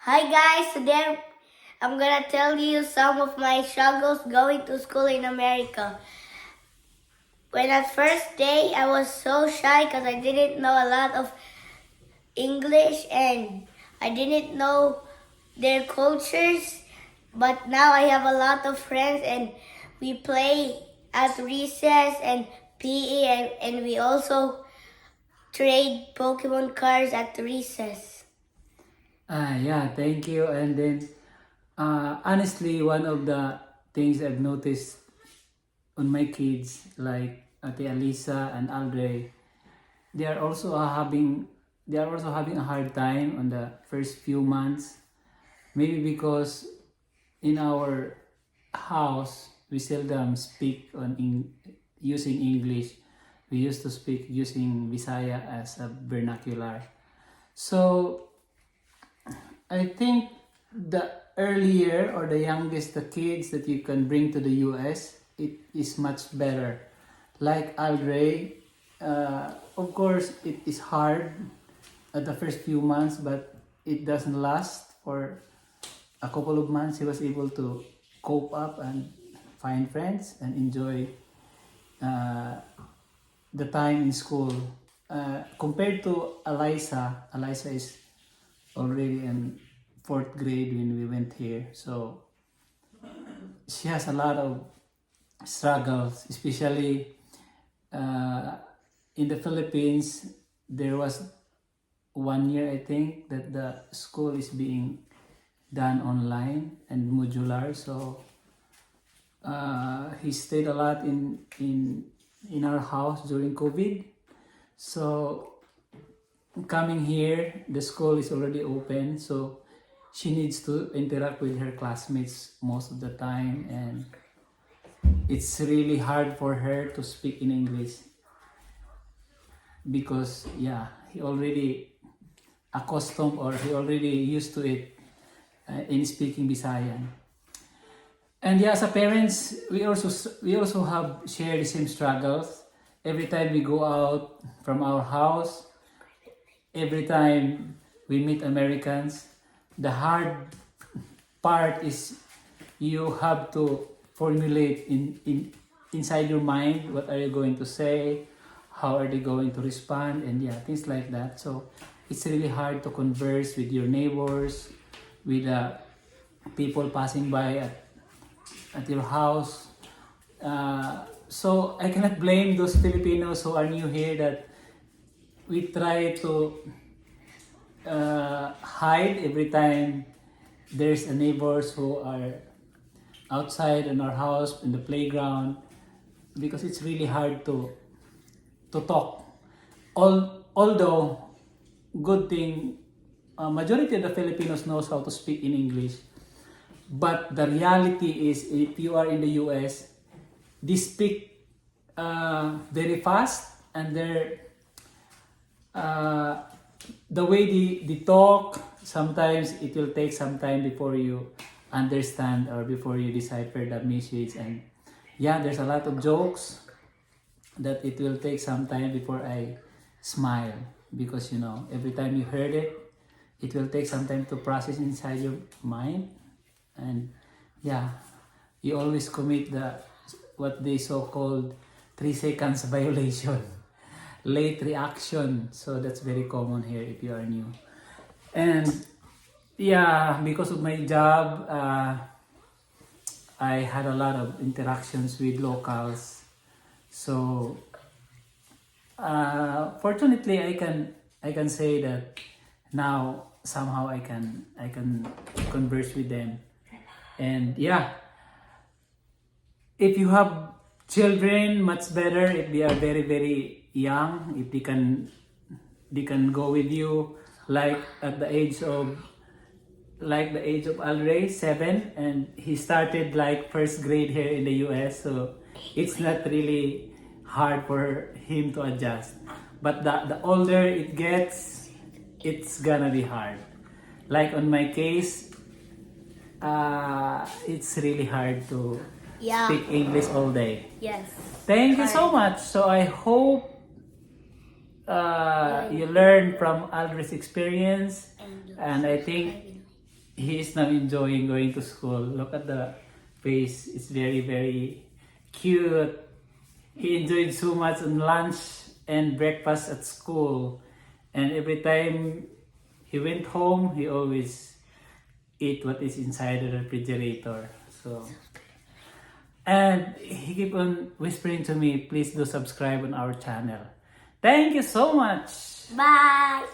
Hi guys, today I'm gonna tell you some of my struggles going to school in America. When at first day I was so shy because I didn't know a lot of English and I didn't know their cultures. But now I have a lot of friends and we play at recess and PE and we also trade Pokemon cards at recess. Yeah, thank you. And then, honestly, one of the things I've noticed on my kids, like Ate Alisa and Aldre, they are also having a hard time on the first few months. Maybe because in our house we seldom speak using English. We used to speak using Visaya as a vernacular. So I think the earlier or the youngest the kids that you can bring to the US, it is much better. Like Aldre, of course, it is hard at the first few months, but it doesn't last for a couple of months. He was able to cope up and find friends and enjoy uh, the time in school. Compared to Eliza is already in fourth grade when we went here. So she has a lot of struggles, especially uh, in the Philippines. There was 1 year, I think, that the school is being done online and modular. So he stayed a lot in our house during COVID. So coming here, the school is already open, so she needs to interact with her classmates most of the time, and it's really hard for her to speak in English because he already accustomed or he already used to it in speaking Visayan. And as a parents, we also have shared the same struggles. Every time we go out from our house, every time we meet Americans, the hard part is you have to formulate inside your mind what are you going to say, how are they going to respond, and things like that. So it's really hard to converse with your neighbors, with people passing by at your house. So I cannot blame those Filipinos who are new here that we try to hide every time there's a neighbors who are outside in our house in the playground because it's really hard to talk. Although good thing, majority of the Filipinos knows how to speak in English, but the reality is if you are in the US, they speak very fast and uh, the way they talk, sometimes it will take some time before you understand or before you decipher the message. And there's a lot of jokes that it will take some time before I smile because every time you heard it, it will take some time to process inside your mind. And you always commit the what they so called 3 seconds violation, late reaction. So that's very common here if you are new. And because of my job, I had a lot of interactions with locals. So fortunately, I can say that now somehow I can converse with them. And if you have children, much better if they are very very young. If they can go with you like at the age of Alray, 7, and he started like first grade here in the US, so it's not really hard for him to adjust. But the older it gets, it's gonna be hard. Like on my case, it's really hard to speak English all day. Yes. Thank you so much. So I hope you learn from Aldri's experience, and I think he is now enjoying going to school. Look at the face. It's very, very cute. He enjoyed so much on lunch and breakfast at school. And every time he went home, he always ate what is inside the refrigerator. So, and he keep on whispering to me, please do subscribe on our channel. Thank you so much. Bye.